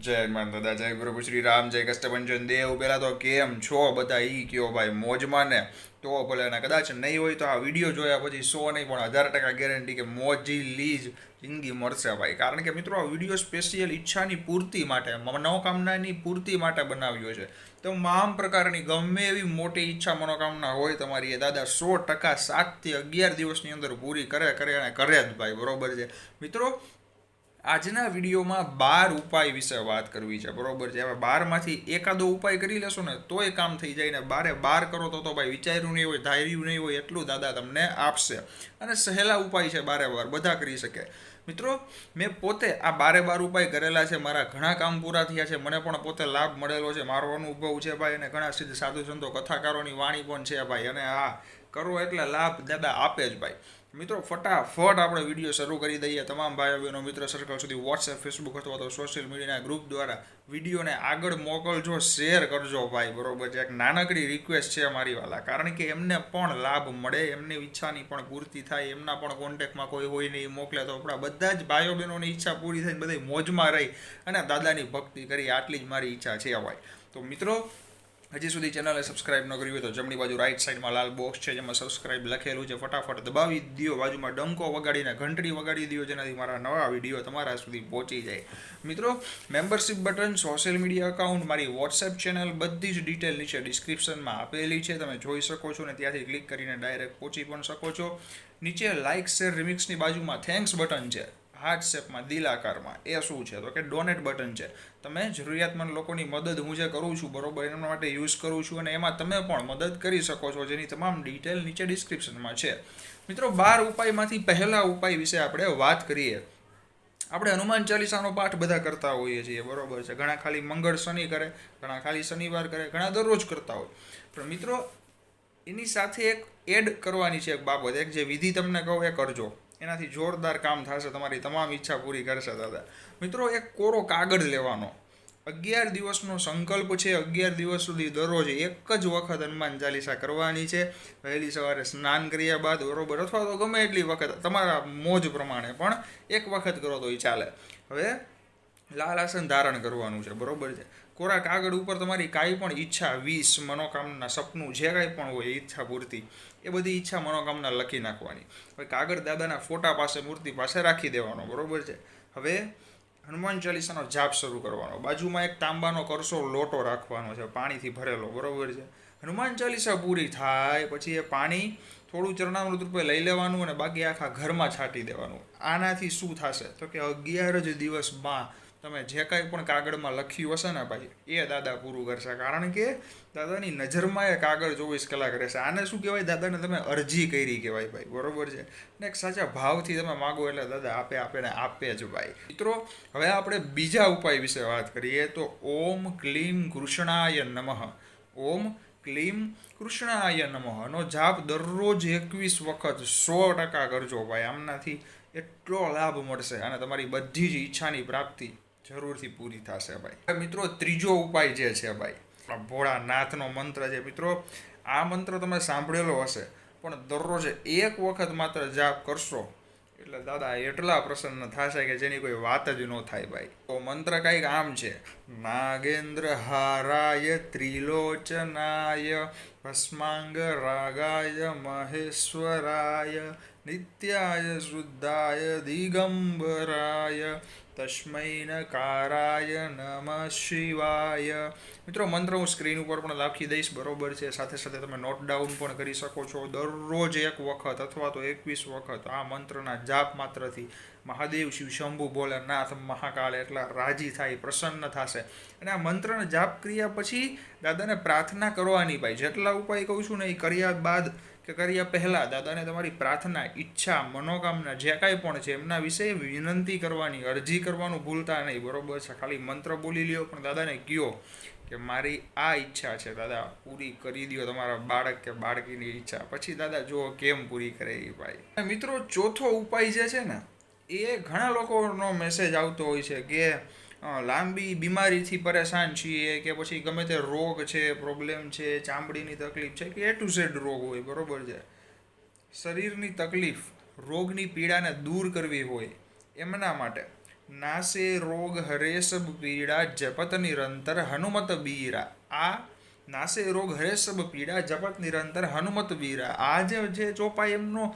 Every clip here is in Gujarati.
જય માન દાદા, જય પ્રભુ શ્રી રામ, જય કષ્ટભંજન દેવ. પેલા તો કેમ છો બધા ઈ કયો ભાઈ, મોજમાં ને? તો ભલે, અને કદાચ નહીં હોય તો આ વિડીયો જોયા પછી 100 નહીં પણ 1000% ગેરંટી કે મોજી લીજ જિંદગી મળશે ભાઈ. કારણ કે મિત્રો, આ વિડીયો સ્પેશિયલ ઈચ્છાની પૂર્તિ માટે, મનોકામનાની પૂર્તિ માટે બનાવ્યો છે. તમામ પ્રકારની ગમે એવી મોટી ઈચ્છા મનોકામના હોય તમારી, એ દાદા 100% 7 થી 11 દિવસની અંદર પૂરી કરે અને કરે જ ભાઈ, બરોબર છે મિત્રો. આજના વિડીયોમાં 12 ઉપાય વિશે વાત કરવી છે, બરોબર છે. હવે 12માંથી એકાદો ઉપાય કરી લેશો ને તોય કામ થઈ જાય, ને 12 કરો તો ભાઈ વિચાર્યું નહીં હોય, ધાર્યું નહીં હોય એટલું દાદા તમને આપશે. અને સહેલા ઉપાય છે, 12 બધા કરી શકે. મિત્રો, મેં પોતે આ 12 ઉપાય કરેલા છે, મારા ઘણા કામ પૂરા થયા છે, મને પણ પોતે લાભ મળેલો છે, મારો અનુભવ છે ભાઈ. અને ઘણા સિદ્ધ સાધુ સંતો કથાકારોની વાણી પણ છે ભાઈ. અને આ કરો એટલે લાભ દાદા આપે જ ભાઈ. મિત્રો, ફટાફટ આપણે વિડીયો શરૂ કરી દઈએ. તમામ ભાઈઓ બહેનો મિત્ર સર્કલ સુધી વોટ્સએપ, ફેસબુક અથવા તો સોશિયલ મીડિયાના ગ્રુપ દ્વારા વિડીયોને આગળ મોકલજો, શેર કરજો ભાઈ, બરોબર છે. એક નાનકડી રિક્વેસ્ટ છે મારી વાલા, કારણ કે એમને પણ લાભ મળે, એમની ઈચ્છાની પણ પૂર્તિ થાય, એમના પણ કોન્ટેક્ટમાં કોઈ હોય નહીં મોકલે તો આપણા બધા જ ભાઈઓ બહેનોની ઈચ્છા પૂરી થઈને બધી મોજમાં રહી અને દાદાની ભક્તિ કરી, આટલી જ મારી ઈચ્છા છે ભાઈ. તો મિત્રો, હજી સુધી ચેનલને સબસ્ક્રાઇબ ન કરી હોય તો જમણી બાજુ રાઈટ સાઈડમાં લાલ બોક્સ છે જેમાં સબસ્ક્રાઇબ લખેલું છે, ફટાફટ દબાવી દો. બાજુમાં ડંકો વગાડીને ઘંટડી વગાડી દો, જેનાથી મારા નવા વિડીયો તમારા સુધી પહોંચી જાય. મિત્રો, membership button, social media account, મારી વોટ્સએપ ચેનલ, બધી જ ડિટેલ નીચે ડિસ્ક્રિપ્શનમાં આપેલી છે, તમે જોઈ શકો છો. ને ત્યાંથી ક્લિક કરીને ડાયરેક્ટ પહોંચી પણ શકો છો. નીચે લાઇક શેર રિમિક્સની બાજુમાં થેન્ક્સ બટન છે, હાર્ટ શેપમાં, દિલ આકારમાં. એ શું છે તો કે ડોનેટ બટન છે. તમે જરૂરિયાતમંદ લોકોની મદદ હું જે કરું છું, બરોબર, એના માટે યુઝ કરું છું, અને એમાં તમે પણ મદદ કરી શકો છો, જેની તમામ ડિટેલ નીચે ડિસ્ક્રિપ્શનમાં છે. મિત્રો, 12 ઉપાયમાંથી પહેલા ઉપાય વિશે આપણે વાત કરીએ. આપણે હનુમાન ચાલીસાનો પાઠ બધા કરતા હોઈએ છીએ, બરોબર છે. ઘણા ખાલી મંગળ શનિ કરે, ઘણા ખાલી શનિવાર કરે, ઘણા દરરોજ કરતા હોય. પણ મિત્રો, એની સાથે એક એડ કરવાની છે એક બાબત, એક જે વિધિ તમને કહું એ કરજો, એનાથી જોરદાર કામ થશે, તમારી તમામ ઈચ્છા પૂરી કરશે દાદા. મિત્રો, એક કોરો કાગળ લેવાનો, 11 દિવસનો સંકલ્પ છે. 11 દિવસ સુધી દરરોજ એક જ વખત હનુમાન ચાલીસા કરવાની છે, વહેલી સવારે સ્નાન કર્યા બાદ, બરોબર, અથવા તો ગમે એટલી વખત તમારા મોજ પ્રમાણે પણ એક વખત કરો તો એ ચાલે. હવે લાલ આસન ધારણ કરવાનું છે, બરોબર છે. કોરા કાગળ ઉપર તમારી કાંઈ પણ ઈચ્છા, વિશ, મનોકામના, સપનું, જે કાંઈ પણ હોય ઈચ્છા પૂરતી, એ બધી ઈચ્છા મનોકામના લખી નાખવાની. હવે કાગળ દાદાના ફોટા પાસે, મૂર્તિ પાસે રાખી દેવાનો, બરોબર છે. હવે હનુમાન ચાલીસાનો જાપ શરૂ કરવાનો. બાજુમાં એક તાંબાનો કરસો લોટો રાખવાનો છે, પાણીથી ભરેલો, બરોબર છે. હનુમાન ચાલીસા પૂરી થાય પછી એ પાણી થોડું ચરણામૃત રૂપે લઈ લેવાનું અને બાકી આખા ઘરમાં છાંટી દેવાનું. આનાથી શું થશે તો કે 11 જ દિવસમાં તમે જે કાંઈ પણ કાગળમાં લખ્યું હશે ને ભાઈ, એ દાદા પૂરું કરશે. કારણ કે દાદાની નજરમાં એ કાગળ 24 કલાક રહેશે. આને શું કહેવાય, દાદાને તમે અરજી કરી કહેવાય ભાઈ, બરોબર છે. ને એક સાચા ભાવથી તમે માગો એટલે દાદા આપે ને આપે જ ભાઈ. મિત્રો, હવે આપણે બીજા ઉપાય વિશે વાત કરીએ તો ઓમ ક્લીમ કૃષ્ણાય નમઃ. ઓમ ક્લીમ કૃષ્ણાય નમઃનો જાપ દરરોજ 21 વખત 100% કરજો ભાઈ. આમનાથી એટલો લાભ મળશે અને તમારી બધી જ ઈચ્છાની પ્રાપ્તિ જરૂરથી પૂરી થશે ભાઈ. મિત્રો, ત્રીજો ઉપાય જે છે ભાઈ, ભોળાનાથનો મંત્ર છે. મિત્રો, આ મંત્ર તમે સાંભળેલો હશે, પણ દરરોજ એક વખત માત્ર જાપ કરશો એટલે દાદા એટલા પ્રસન્ન થશે કે જેની કોઈ વાત જ ન થાય ભાઈ. તો મંત્ર કંઈક આમ છે: નાગેન્દ્ર હારાય ત્રિલોચનાય ભસ્માંગ રાગાય મહેશ્વરાય નિત્યાય શુદ્ધાય દિગંબરાય તસ્મૈ નકારાય નમઃ શિવાય. મિત્રો, મંત્ર હું સ્ક્રીન ઉપર પણ લખી દઈશ, બરોબર છે. સાથે સાથે તમે નોટ ડાઉન પણ કરી શકો છો. દરરોજ એક વખત અથવા તો 21 વખત આ મંત્રના જાપ માત્રથી મહાદેવ, શિવ શંભુ, ભોલેનાથ, મહાકાળ એટલા રાજી થાય, પ્રસન્ન થશે. અને આ મંત્રને જાપ કર્યા પછી દાદાને પ્રાર્થના કરવાની ભાઈ. જેટલા ઉપાય કહું છું ને એ કર્યા બાદ કે કર્યા પહેલાં દાદાને તમારી પ્રાર્થના, ઈચ્છા, મનોકામના જે કાંઈ પણ છે એમના વિશે વિનંતી કરવાની, અરજી કરવાનું ભૂલતા નહીં, બરોબર છે. ખાલી મંત્ર બોલી લ્યો પણ દાદાને કહો કે મારી આ ઈચ્છા છે દાદા, પૂરી કરી દો તમારા બાળક કે બાળકીની ઈચ્છા. પછી દાદા જુઓ કેમ પૂરી કરે એ ભાઈ. મિત્રો, ચોથો ઉપાય જે છે ને, એ ઘણા લોકોનો મેસેજ આવતો હોય છે કે લાંબી બીમારીથી પરેશાન છીએ, કે પછી ગમે તે રોગ છે, પ્રોબ્લેમ છે, ચામડીની તકલીફ છે, કે A to Z રોગ હોય, બરોબર છે. શરીરની તકલીફ, રોગની પીડાને દૂર કરવી હોય એમના માટે નાસે રોગ હરે સબ પીડા જપત નિરંતર હનુમત બીરા. આ નાસે રોગ હરે સબ પીડા જપત નિરંતર હનુમત બીરા, આ જે ચોપાઈ એમનો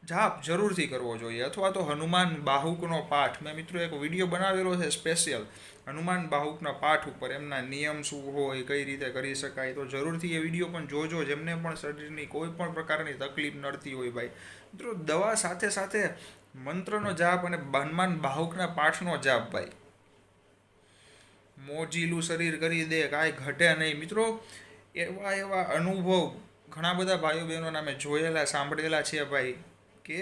જાપ જરૂરથી કરવો જોઈએ. અથવા તો હનુમાન બાહુકનો પાઠ, મેં મિત્રો એક વિડીયો બનાવેલો છે સ્પેશિયલ હનુમાન બાહુકના પાઠ ઉપર, એમના નિયમ શું હોય, કઈ રીતે કરી શકાય, તો જરૂરથી એ વિડીયો પણ જોજો. જેમને પણ શરીરની કોઈ પણ પ્રકારની તકલીફ નડતી હોય ભાઈ મિત્રો, દવા સાથે સાથે મંત્રનો જાપ અને હનુમાન બાહુકના પાઠનો જાપ ભાઈ મોજીલું શરીર કરી દે, કાંઈ ઘટે નહીં મિત્રો. એવા એવા અનુભવ ઘણા બધા ભાઈઓ બહેનોના મેં જોયેલા સાંભળેલા છે ભાઈ, કે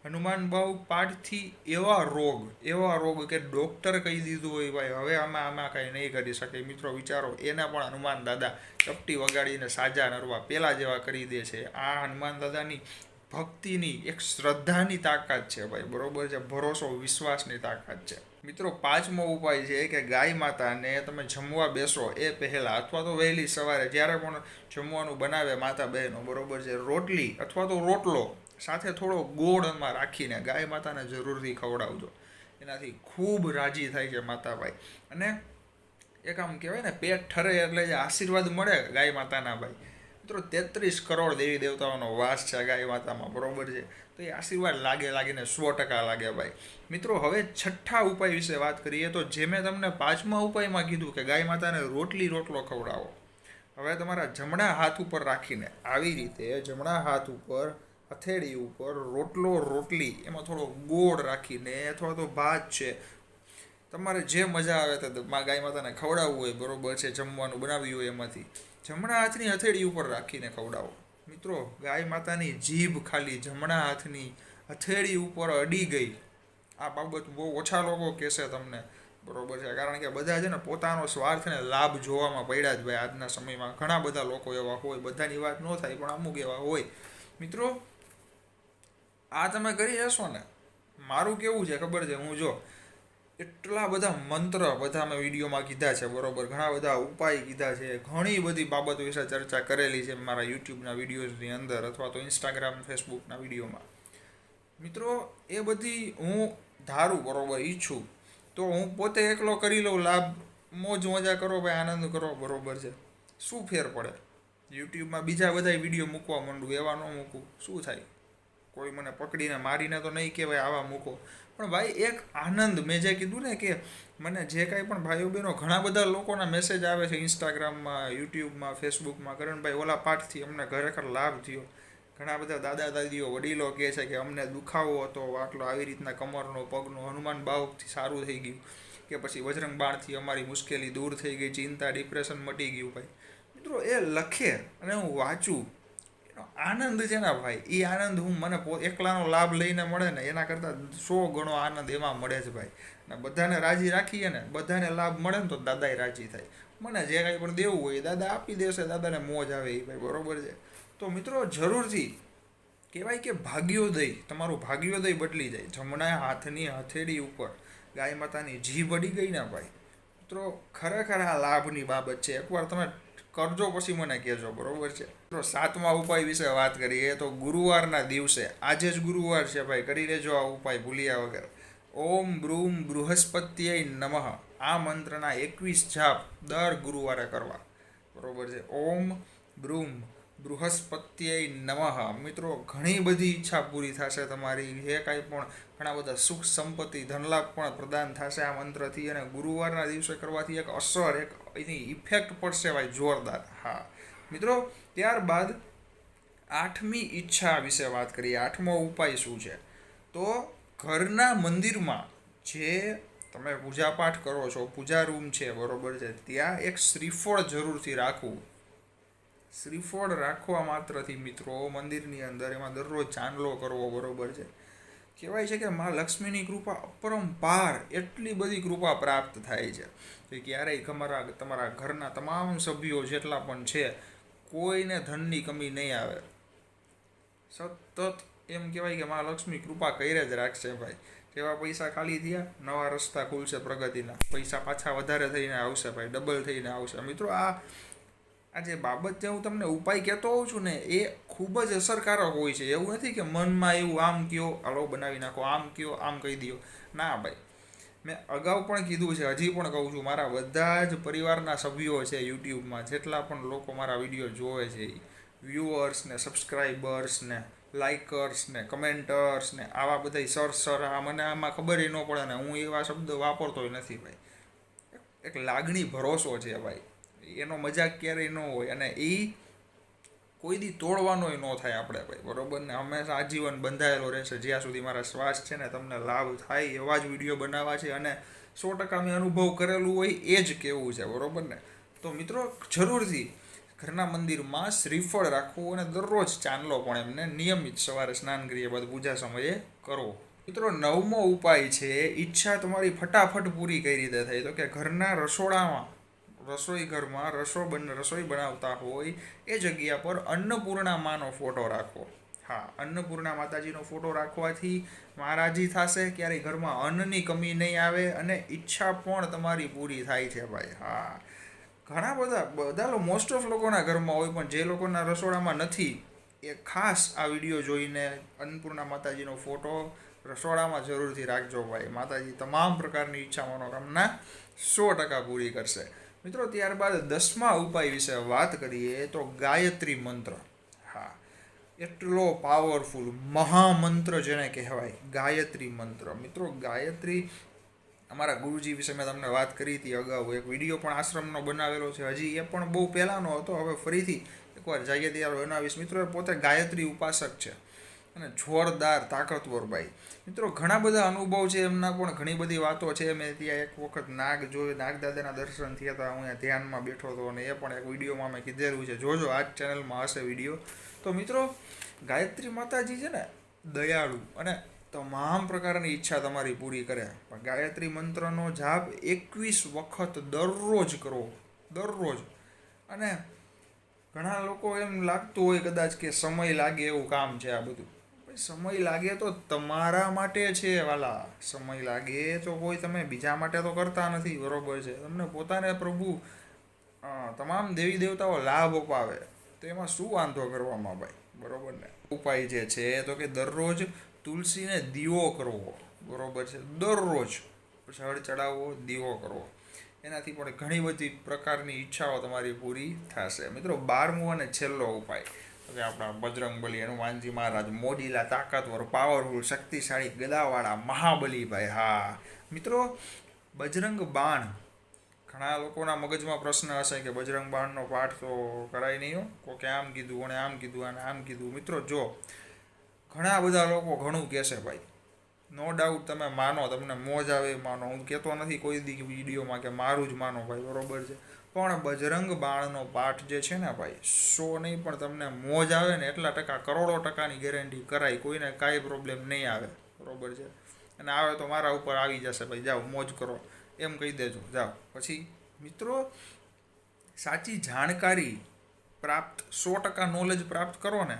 હનુમાન બાહુક પાઠથી એવા રોગ કે ડૉક્ટર કહી દીધું હોય ભાઈ હવે આમાં કાંઈ નહીં કરી શકે. મિત્રો વિચારો, એના પણ હનુમાન દાદા ચપટી વગાડીને સાજા નરવા પહેલાં જેવા કરી દે છે. આ હનુમાન દાદાની ભક્તિની એક શ્રદ્ધાની તાકાત છે ભાઈ, બરોબર છે, ભરોસો વિશ્વાસની તાકાત છે. મિત્રો 5મો ઉપાય છે કે ગાય માતાને તમે જમવા બેસો એ પહેલાં અથવા તો વહેલી સવારે જ્યારે પણ જમવાનું બનાવે માતા બહેનો, બરોબર છે, રોટલી અથવા તો રોટલો સાથે થોડો ગોળમાં રાખીને ગાય માતાને જરૂરથી ખવડાવજો. એનાથી ખૂબ રાજી થાય છે માતાભાઈ. અને એક આમ કહેવાય ને, પેટ ઠરે એટલે જે આશીર્વાદ મળે ગાય માતાના ભાઈ મિત્રો, 33 કરોડ દેવી દેવતાઓનો વાસ છે ગાય માતામાં, બરોબર છે, તો એ આશીર્વાદ લાગીને 100% લાગે ભાઈ. મિત્રો હવે 6થા ઉપાય વિશે વાત કરીએ તો જે મેં તમને 5મા ઉપાયમાં કીધું કે ગાય માતાને રોટલો ખવડાવો, હવે તમારા જમણા હાથ ઉપર રાખીને આવી રીતે જમણા હાથ ઉપર હથેળી ઉપર રોટલી એમાં થોડો ગોળ રાખીને અથવા તો ભાત છે, તમારે જે મજા આવે તો ગાય માતાને ખવડાવવું હોય, બરોબર છે, જમવાનું બનાવ્યું હોય એમાંથી જમણા હાથની હથેળી ઉપર રાખીને ખવડાવો. મિત્રો ગાય માતાની જીભ ખાલી જમણા હાથની હથેળી ઉપર અડી ગઈ, આ બાબત બહુ ઓછા લોકો કહેશે તમને, બરોબર છે, કારણ કે બધા છે ને પોતાનો સ્વાર્થ ને લાભ જોવામાં પડ્યા જ ભાઈ આજના સમયમાં. ઘણા બધા લોકો એવા હોય, બધાની વાત ન થાય પણ અમુક એવા હોય. મિત્રો આ તમે કરી જશો ને, મારું કેવું છે ખબર છે, હું જો એટલા બધા મંત્ર બધા મેં વિડીયોમાં કીધા છે, બરોબર, ઘણા બધા ઉપાય કીધા છે, ઘણી બધી બાબતો વિશે ચર્ચા કરેલી છે મારા યુટ્યુબના વિડીયોઝની અંદર અથવા તો ઇન્સ્ટાગ્રામ ફેસબુકના વિડીયોમાં. મિત્રો એ બધી હું ધારું, બરોબર, ઈચ્છું તો હું પોતે એકલો કરી લઉં લાભ, મોજ મજા કરો ભાઈ, આનંદ કરો, બરોબર છે, શું ફેર પડે? યુટ્યુબમાં બીજા બધા વિડીયો મૂકવા માંડું, એવા ન મૂકું, શું થાય? કોઈ મને પકડીને મારીને તો નહીં કહેવાય આવા મૂકો, પણ ભાઈ એક આનંદ, મેં જે કીધું ને કે મને જે કાંઈ પણ ભાઈઓ બહેનો ઘણા બધા લોકોના મેસેજ આવે છે ઇન્સ્ટાગ્રામમાં, યુટ્યુબમાં, ફેસબુકમાં, કરણભાઈ ઓલા પાઠથી અમને ખરેખર લાભ થયો. ઘણા બધા દાદા દાદીઓ વડીલો કહે છે કે અમને દુખાવો હતો આટલો, આવી રીતના કમરનો પગનો હનુમાન બાહુકથી સારું થઈ ગયું, કે પછી બજરંગ બાણથી અમારી મુશ્કેલી દૂર થઈ ગઈ, ચિંતા ડિપ્રેશન મટી ગયું. ભાઈ મિત્રો એ લખે અને હું વાંચું, આનંદ છે ને ભાઈ, એ આનંદ મને એકલાનો લાભ લઈને મળે ને એના કરતાં 100 ગણો આનંદ એમાં મળે છે ભાઈ. ને બધાને રાજી રાખીએ ને, બધાને લાભ મળે ને તો દાદાએ રાજી થાય. મને જે કાંઈ પણ દેવું હોય દાદા આપી દેશે, દાદાને મોજ આવે એ ભાઈ, બરોબર છે. તો મિત્રો જરૂરથી કહેવાય કે ભાગ્યોદય, તમારું ભાગ્યોદય બદલી જાય. જમણા હાથની હથેળી ઉપર ગાય માતાની જીભ અડી ગઈ ને ભાઈ મિત્રો, ખરેખર આ લાભની બાબત છે. એકવાર તમે કરજો પછી મને કહેજો, બરોબર છે. તો 7મા ઉપાય વિશે વાત કરીએ તો ગુરુવારના દિવસે, આજે જ ગુરુવાર છે ભાઈ, કરી લેજો આ ઉપાય ભૂલ્યા વગર. ઓમ બ્રૂમ બૃહસ્પત્યય નમઃ, આ મંત્રના 21 જાપ દર ગુરુવારે કરવા, બરોબર છે. ઓમ બ્રૂમ બૃહસ્પત્યય નમઃ. મિત્રો ઘણી બધી ઈચ્છા પૂરી થશે તમારી, જે કાંઈ પણ ઘણા બધા સુખ સંપત્તિ ધનલાભ પણ પ્રદાન થશે આ મંત્રથી. અને ગુરુવારના દિવસે કરવાથી એક અસર, એક એની ઇફેક્ટ પડશે ભાઈ જોરદાર. હા મિત્રો, ત્યારબાદ 8મી ઈચ્છા વિશે વાત કરીએ. 8મો ઉપાય શું છે? તો ઘરના મંદિરમાં જે તમે પૂજાપાઠ કરો છો, પૂજા રૂમ છે, બરોબર છે, ત્યાં એક શ્રીફળ જરૂરથી રાખવું. શ્રીફળ રાખવા માત્રથી મિત્રો મંદિરની અંદર એમાં દરરોજ ચાંદલો કરવો, બરોબર છે. કહેવાય છે કે મા લક્ષ્મીની કૃપા અપરંપાર, એટલી બધી કૃપા પ્રાપ્ત થાય છે કે ક્યારેય તમારા ઘરના તમામ સભ્યો જેટલા પણ છે કોઈને ધનની કમી નહીં આવે. સતત એમ કહેવાય કે મા લક્ષ્મી કૃપા કરે જ રાખશે ભાઈ. જેવા પૈસા ખાલી થયા, નવા રસ્તા ખુલશે પ્રગતિના, પૈસા પાછા વધારે થઈને આવશે ભાઈ, ડબલ થઈને આવશે. મિત્રો આ જે બાબત જે હું તમને ઉપાય કહેતો હોઉં છું ને, એ ખૂબ જ અસરકારક હોય છે. એવું નથી કે મનમાં એવું આમ કયો, હાલો બનાવી નાખો, આમ કયો, આમ કહી દો, ના ભાઈ. મેં અગાઉ પણ કીધું છે, હજી પણ કહું છું, મારા બધા જ પરિવારના સભ્યો છે યુટ્યુબમાં, જેટલા પણ લોકો મારા વિડીયો જોવે છે, વ્યુઅર્સ ને સબસ્ક્રાઈબર્સ ને લાઇકર્સ ને કમેન્ટર્સ ને આવા બધા સર મને આમાં ખબર ન પડે ને હું એવા શબ્દ વાપરતો નથી ભાઈ. એક લાગણી ભરોસો છે ભાઈ, એનો મજાક ક્યારેય ન હોય અને એ કોઈ દી તોડવાનોય ન થાય આપણે ભાઈ, બરોબર ને. હંમેશા આજીવન બંધાયેલો રહેશે જ્યાં સુધી મારા શ્વાસ છે ને. તમને લાભ થાય એવા જ વિડીયો બનાવવા છે અને 100% મેં અનુભવ કરેલું હોય એ જ કહેવું છે, બરોબર ને. તો મિત્રો જરૂરથી ઘરના મંદિરમાં શ્રીફળ રાખવું અને દરરોજ ચાંદલો પણ એમને નિયમિત સવારે સ્નાન કરીએ બાદ પૂજા સમયે કરવો. મિત્રો 9મો ઉપાય છે, ઈચ્છા તમારી ફટાફટ પૂરી કઈ રીતે થાય, તો કે ઘરના રસોડામાં રસોઈ ઘરમાં રસોઈ બનાવતા હોય એ જગ્યા પર અન્નપૂર્ણા માનો ફોટો રાખો. હા, અન્નપૂર્ણા માતાજીનો ફોટો રાખવાથી મહારાજી થશે, ક્યારેય ઘરમાં અન્નની કમી નહીં આવે અને ઈચ્છા પણ તમારી પૂરી થાય છે ભાઈ. હા, ઘણા બધા મોસ્ટ ઓફ લોકોના ઘરમાં હોય, પણ જે લોકોના રસોડામાં નથી એ ખાસ આ વિડીયો જોઈને અન્નપૂર્ણા માતાજીનો ફોટો રસોડામાં જરૂરથી રાખજો ભાઈ. માતાજી તમામ પ્રકારની ઈચ્છા મનોકામના 100% પૂરી કરશે. મિત્રો ત્યારબાદ 10મા ઉપાય વિશે વાત કરીએ તો ગાયત્રી મંત્ર. હા, એટલો પાવરફુલ મહામંત્ર જેને કહેવાય ગાયત્રી મંત્ર. મિત્રો ગાયત્રી અમારા ગુરુજી વિશે મેં તમને વાત કરી હતી અગાઉ, એક વિડીયો પણ આશ્રમનો બનાવેલો છે, હજી એ પણ બહુ પહેલાંનો હતો, હવે ફરીથી એકવાર જઈએ ત્યારે બનાવીશ. મિત્રો એ પોતે ગાયત્રી ઉપાસક છે અને જોરદાર તાકતવર ભાઈ. મિત્રો ઘણા બધા અનુભવ છે એમના, પણ ઘણી બધી વાતો છે. મેં ત્યાં એક વખત નાગદાદાના દર્શન થયા હતા, હું અહીંયા ધ્યાનમાં બેઠો હતો અને એ પણ એક વિડીયોમાં મેં કીધેલું છે, જોજો આ જ ચેનલમાં હશે વિડીયો. તો મિત્રો ગાયત્રી માતાજી છે ને દયાળુ અને તમામ પ્રકારની ઈચ્છા તમારી પૂરી કરે. પણ ગાયત્રી મંત્રનો જાપ 21 વખત દરરોજ કરો, દરરોજ. અને ઘણા લોકો એમ લાગતું હોય કદાચ કે સમય લાગે એવું કામ છે આ બધું. સમય લાગે તો તમારા માટે છે વાલા, સમય લાગે તો કોઈ તમે બીજા માટે તો કરતા નથી, બરોબર છે. તમને પોતાને પ્રભુ તમામ દેવી દેવતાઓ લાભ અપાવે તો એમાં શું વાંધો કરવામાં ભાઈ, બરોબર ને. ઉપાય જે છે તો કે દરરોજ તુલસીને દીવો કરવો, બરોબર છે. દરરોજ જળ ચડાવવો, દીવો કરવો, એનાથી પણ ઘણી બધી પ્રકારની ઈચ્છાઓ તમારી પૂરી થશે. મિત્રો 12મો અને છેલ્લો ઉપાય કે આપણા બજરંગબલી હનુમાનજી મહારાજ, મોજીલા, તાકાતવર, પાવરફુલ, શક્તિશાળી, ગદાવાળા મહાબલી ભાઈ. હા મિત્રો, બજરંગ બાણ, ઘણા લોકોના મગજમાં પ્રશ્ન હશે કે બજરંગ બાણનો પાઠ તો કરાય નહીં હો, કોકે આમ કીધું અને આમ કીધું અને આમ કીધું. મિત્રો જો ઘણા બધા લોકો ઘણું કહેશે ભાઈ, નો ડાઉટ તમે માનો, તમને મોજ આવે માનો, હું કહેતો નથી કોઈ દી વિડીયોમાં કે મારું જ માનો ભાઈ, બરોબર છે. પણ બજરંગ બાણનો પાઠ જે છે ને ભાઈ, 100 નહીં પણ તમને મોજ આવે ને એટલા ટકા, કરોડો ટકાની ગેરંટી કરાય, કોઈને કાંઈ પ્રોબ્લેમ નહીં આવે, બરોબર છે. અને આવે તો મારા ઉપર આવી જશે ભાઈ, જાઓ મોજ કરો એમ કહી દેજો, જાઓ. પછી મિત્રો સાચી જાણકારી પ્રાપ્ત, 100% નોલેજ પ્રાપ્ત કરો ને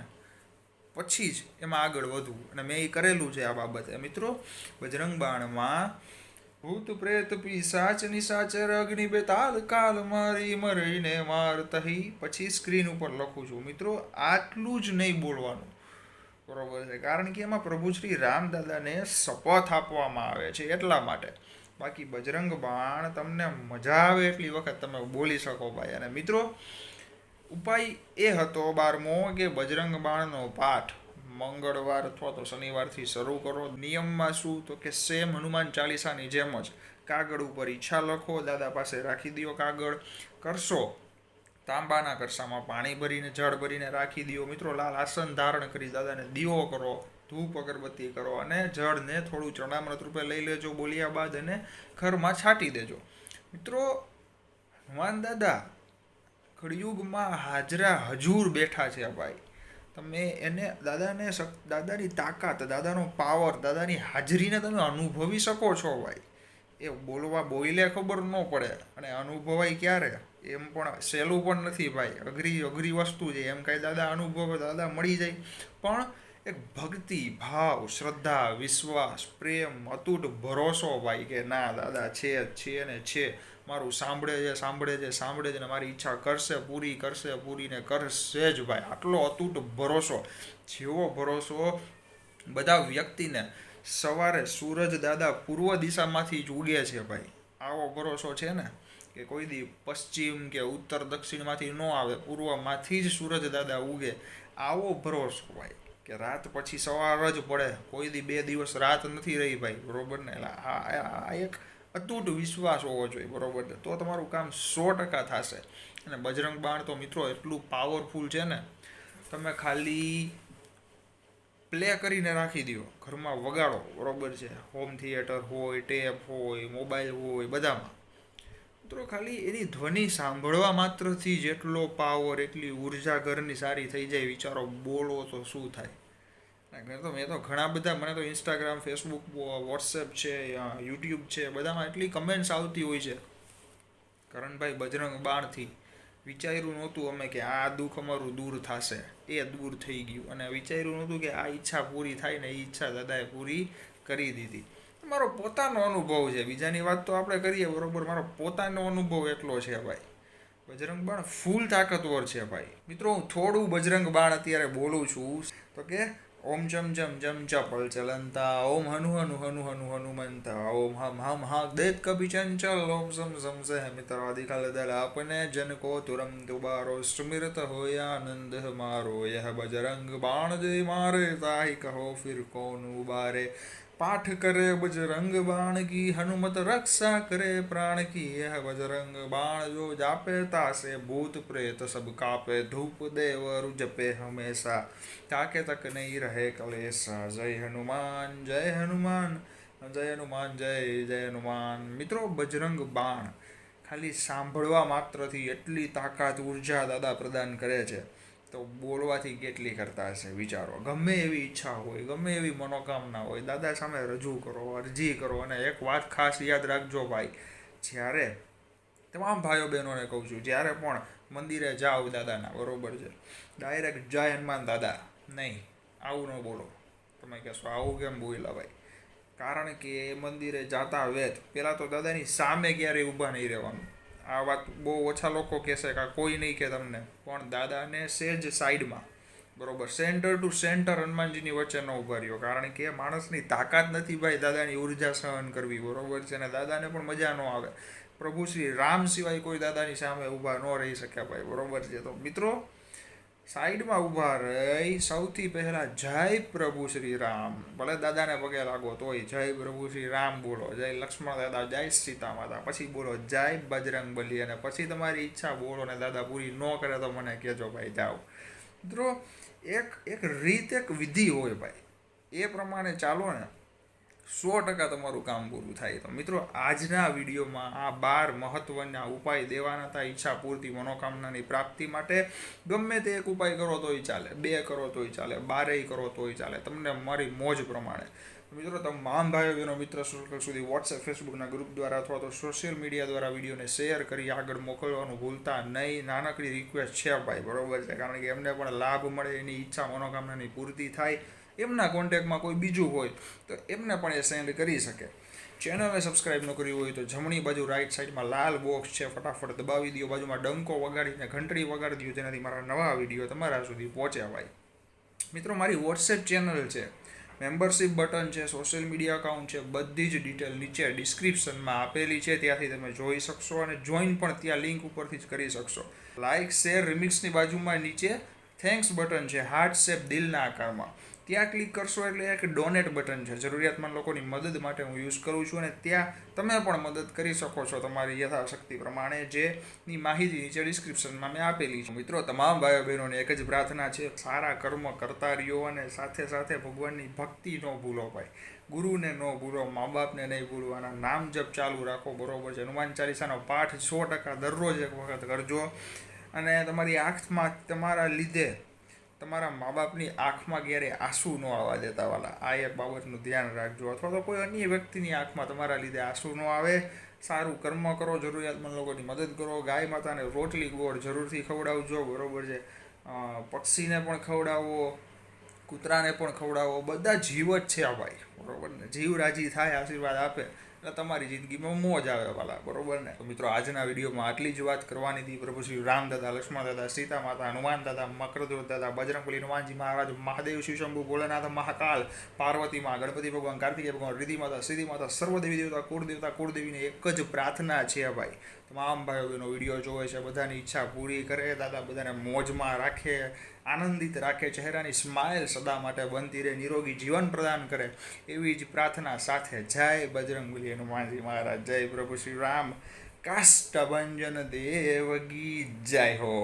પછી જ એમાં આગળ વધવું, અને મેં એ કરેલું છે આ બાબતે. મિત્રો બજરંગ બાણમાં ભૂત પ્રેત પિશાચ નિશાચર અગ્નિ બેતાલ કાલ મારી મરીને મારતહી, પછી સ્ક્રીન ઉપર લખું છું. મિત્રો આટલું જ નહીં બોલવાનું, બરોબર છે, કારણ કે એમાં પ્રભુ શ્રી રામદાદાને શપથ આપવામાં આવે છે એટલા માટે. બાકી બજરંગ બાણ તમને મજા આવે એટલી વખત તમે બોલી શકો ભાઈ. અને મિત્રો ઉપાય એ હતો 12મો કે બજરંગ બાણનો પાઠ મંગળવાર અથવા તો શનિવારથી શરૂ કરો. નિયમમાં શું તો કે સેમ હનુમાન ચાલીસાની જેમ જ કાગળ ઉપર ઈચ્છા લખો, દાદા પાસે રાખી દો. કાગળ કરશો, તાંબાના કરસામાં પાણી ભરીને, જળ ભરીને રાખી દો. મિત્રો લાલ આસન ધારણ કરી દાદાને દીવો કરો, ધૂપ અગરબત્તી કરો અને જળને થોડું ચરણામૃત રૂપે લઈ લેજો બોલ્યા બાદ અને ઘરમાં છાંટી દેજો. મિત્રો હનુમાન દાદા કળિયુગમાં હાજરા હજૂર બેઠા છે ભાઈ. તમે એને દાદાની તાકાત, દાદાનો પાવર, દાદાની હાજરીને તમે અનુભવી શકો છો ભાઈ. એ બોલે ખબર ન પડે અને અનુભવાય ક્યારે, એમ પણ સહેલું પણ નથી ભાઈ, અઘરી વસ્તુ છે. એમ કાંઈ દાદા અનુભવે, દાદા મળી જાય, પણ એક ભક્તિ ભાવ, શ્રદ્ધા, વિશ્વાસ, પ્રેમ, અતૂટ ભરોસો ભાઈ કે ના દાદા છે ને છે, મારું સાંભળે છે ને મારી ઈચ્છા પૂરીને કરશે જ ભાઈ. આટલો અતૂટ ભરોસો, જેવો ભરોસો બધા વ્યક્તિને સવારે સૂરજ દાદા પૂર્વ દિશામાંથી જ ઉગે છે ભાઈ. આવો ભરોસો છે ને કે કોઈ દી પશ્ચિમ કે ઉત્તર દક્ષિણમાંથી ન આવે, પૂર્વમાંથી જ સૂરજ દાદા ઉગે. આવો ભરોસો ભાઈ કે રાત પછી સવાર જ પડે, કોઈ દી 2 દિવસ રાત નથી રહી ભાઈ, બરોબર ને. એટલે આ એક અતૂટ વિશ્વાસ હોવો જોઈએ, બરોબર ને, તો તમારું કામ 100% થશે. અને બજરંગ બાણ તો મિત્રો એટલું પાવરફુલ છે ને, તમે ખાલી પ્લે કરીને રાખી દો, ઘરમાં વગાડો, બરોબર છે, હોમ થિયેટર હોય, ટેપ હોય, મોબાઈલ હોય, બધામાં. મિત્રો ખાલી એની ધ્વનિ સાંભળવા માત્રથી જ એટલો પાવર, એટલી ઉર્જા ઘરની સારી થઈ જાય. વિચારો બોલો તો શું થાય. મેં તો ઘણા બધા, મને તો ઇન્સ્ટાગ્રામ, ફેસબુક, વોટ્સએપ છે, યુટ્યુબ છે, બધામાં એટલી કમેન્ટ્સ આવતી હોય છે, કરણભાઈ બજરંગ બાણથી વિચાર્યું નહોતું અમે કે આ દુઃખ અમારું દૂર થશે, એ દૂર થઈ ગયું. અને વિચાર્યું નહોતું કે આ ઈચ્છા પૂરી થાય ને, એ ઈચ્છા દાદાએ પૂરી કરી દીધી. મારો પોતાનો અનુભવ છે, બીજાની વાત તો આપણે કરીએ, બરોબર. મારો પોતાનો અનુભવ એટલો છે ભાઈ. બજરંગ બાણ ફૂલ તાકાતવર છે ભાઈ. મિત્રો હું થોડું બજરંગ બાણ અત્યારે બોલું છું તો કે ઓમ ચમ ચમ ચમ ચપલ ચલંતા, ઓમ હનુ હનુ હનુ હનુ હનુમંતા, ઓમ હમ હમ હા દેત કભી ચંચલ, ઓમ સમ સમ સહમિત દલ આપને જન કો તુરમ દુબારો, સુમિરત હોય આનંદ મારો, યહ બજરંગ બાણ જય મારે, તાહી કહો ફિર કૌન ઉબારે. पाठ करे बजरंग बाण की, हनुमत रक्षा करे प्राण की, यह बजरंग बाण जो जापे, तासे भूत प्रेत सब कापे, धूप देव जपे हमेशा, ताके तक नहीं रहे कलेसा. जय हनुमान जय हनुमान जय हनुमान जय जय हनुमान. મિત્રો બજરંગ બાણ ખાલી સાંભળવા માત્રથી એટલી તાકાત, ઉર્જા દાદા પ્રદાન કરે છે, તો બોલવાથી કેટલી કરતા હશે વિચારો. ગમે એવી ઈચ્છા હોય, ગમે એવી મનોકામના હોય, દાદા સામે રજૂ કરો, અરજી કરો. અને એક વાત ખાસ યાદ રાખજો ભાઈ, જ્યારે તમામ ભાઈઓ બહેનોને કહું છું, જ્યારે પણ મંદિરે જાઓ દાદાના, બરોબર છે, ડાયરેક્ટ જય હનુમાન દાદા નહીં, આવું ન બોલો. તમે કહેશો આવું કેમ બોલ્યા ભાઈ? કારણ કે મંદિરે જાતા વેત પહેલાં તો દાદાની સામે ક્યારેય ઊભા નહીં રહેવાનું. આ વાત બહુ ઓછા લોકો કહેશે, કે કોઈ નહીં કે તમને, પણ દાદાને સેજ સાઈડમાં, બરોબર, સેન્ટર ટુ સેન્ટર હનુમાનજીની વચ્ચે ન ઊભા રહ્યો. કારણ કે માણસની તાકાત નથી ભાઈ દાદાની ઉર્જા સહન કરવી, બરોબર છે. અને દાદાને પણ મજા ન આવે. પ્રભુ શ્રી રામ સિવાય કોઈ દાદાની સામે ઊભા ન રહી શક્યા ભાઈ, બરોબર છે. તો મિત્રો સાઈડમાં ઊભા રહી સૌથી પહેલાં જય પ્રભુ શ્રી રામ, ભલે દાદાને પગે લાગો તોય જય પ્રભુ શ્રી રામ બોલો, જય લક્ષ્મણ દાદા, જય સીતા માતા, પછી બોલો જય બજરંગ બલી, અને પછી તમારી ઈચ્છા બોલો. ને દાદા પૂરી ન કરે તો મને કહેજો ભાઈ, જાઓ. મિત્રો એક રીત, એક વિધિ હોય ભાઈ, એ પ્રમાણે ચાલો ને, 100% તમારું કામ પૂરું થાય. તો મિત્રો આજના વિડીયોમાં આ 12 મહત્વના ઉપાય દેવાના હતા ઈચ્છા પૂર્તિ, મનોકામનાની પ્રાપ્તિ માટે. ગમે તે એક ઉપાય કરો તોય ચાલે, 2 કરો તોય ચાલે, 12 કરો તોય ચાલે, તમને મારી મોજ પ્રમાણે. મિત્રો તમામ ભાઈઓ બહેનો મિત્ર સર્કલ સુધી વોટ્સએપ, ફેસબુકના ગ્રુપ દ્વારા અથવા તો સોશિયલ મીડિયા દ્વારા વિડીયોને શેર કરી આગળ મોકલવાનું ભૂલતા નહીં. નાનકડી રિક્વેસ્ટ છે ભાઈ, બરોબર છે, કારણ કે એમને પણ લાભ મળે, એની ઈચ્છા મનોકામનાની પૂર્તિ થાય. એમના કોન્ટેક્ટમાં કોઈ બીજું હોય તો એમને પણ એ સેન્ડ કરી શકે. ચેનલને સબસ્ક્રાઈબ ન કરી હોય તો જમણી બાજુ રાઈટ સાઈડમાં લાલ બોક્સ છે, ફટાફટ દબાવી દો. બાજુમાં ડંકો વગાડીને ઘંટડી વગાડી દો, જેનાથી મારા નવા વિડીયો તમારા સુધી પહોંચ્યા ભાઈ. મિત્રો મારી વોટ્સએપ ચેનલ છે, મેમ્બરશિપ બટન છે, સોશિયલ મીડિયા અકાઉન્ટ છે, બધી જ ડિટેલ નીચે ડિસ્ક્રિપ્શનમાં આપેલી છે, ત્યાંથી તમે જોઈ શકશો. અને જોઈન પણ ત્યાં લિંક ઉપરથી જ કરી શકશો. લાઇક, શેર, રિમિક્સની બાજુમાં નીચે થેન્ક્સ બટન છે, હાર્ટ શેપ દિલના આકારમાં, ત્યાં ક્લિક કરશો એટલે એક ડોનેટ બટન છે, જરૂરિયાતમંદ લોકોની મદદ માટે હું યુઝ કરું છું. અને ત્યાં તમે પણ મદદ કરી શકો છો તમારી યથાશક્તિ પ્રમાણે, જેની માહિતી નીચે ડિસ્ક્રિપ્શનમાં મેં આપેલી છે. મિત્રો તમામ ભાઈઓ બહેનોને એક જ પ્રાર્થના છે, સારા કર્મ કરતા રહ્યો અને સાથે સાથે ભગવાનની ભક્તિ ન ભૂલો ભાઈ, ગુરુને ન ભૂલો, મા બાપને નહીં ભૂલવાના, નામ જપ ચાલુ રાખો, બરોબર છે. હનુમાન ચાલીસાનો પાઠ 100% દરરોજ એક વખત કરજો. અને તમારી આંખમાં તમારા લીધે તમારા મા બાપની આંખમાં ક્યારે આંસુ ન આવવા દેતા વાલા, આ એક બાબતનું ધ્યાન રાખજો. અથવા તો કોઈ અન્ય વ્યક્તિની આંખમાં તમારા લીધે આંસુ ન આવે. સારું કર્મ કરો, જરૂરિયાતમંદ લોકોની મદદ કરો, ગાય માતાને રોટલી ગોળ જરૂરથી ખવડાવજો, બરોબર છે. પક્ષીને પણ ખવડાવો, કૂતરાને પણ ખવડાવો, બધા જીવ જ છે આ ભાઈ, બરોબર ને. જીવ રાજી થાય, આશીર્વાદ આપે એટલે તમારી જિંદગીમાં મોજ આવે વાલા, બરોબર ને? તો મિત્રો આજના વિડીયોમાં આટલી જ વાત કરવાની હતી. પ્રભુ શ્રી રામ દાદા, લક્ષ્મણ દાદા, સીતા માતા, હનુમાન દાદા, મકરધ્વજ દાદા, બજરંગબલી, હનુમાનજી મહારાજ, મહાદેવ, શિવશંભુ, ભોલેનાથ, મહાકાલ, પાર્વતી માં, ગણપતિ ભગવાન, કાર્તિકેય ભગવાન, રિધિ માતા, સિદ્ધિ માતા, સર્વ દેવી દેવતા, કુળદેવીને એક જ પ્રાર્થના છે ભાઈ, તમામ ભાઈઓ બહેનો વિડીયો જોવે છે બધાની ઈચ્છા પૂરી કરે દાદા, બધાને મોજમાં રાખે, આનંદિત રાખે, ચહેરાની સ્માઇલ સદા માટે બનતી રહે, નિરોગી જીવન પ્રદાન કરે, એવી જ પ્રાર્થના સાથે જય બજરંગબલી, હનુમાનજી મહારાજ, જય પ્રભુ શ્રી રામ, કાષ્ટભંજન દેવગી જય હો.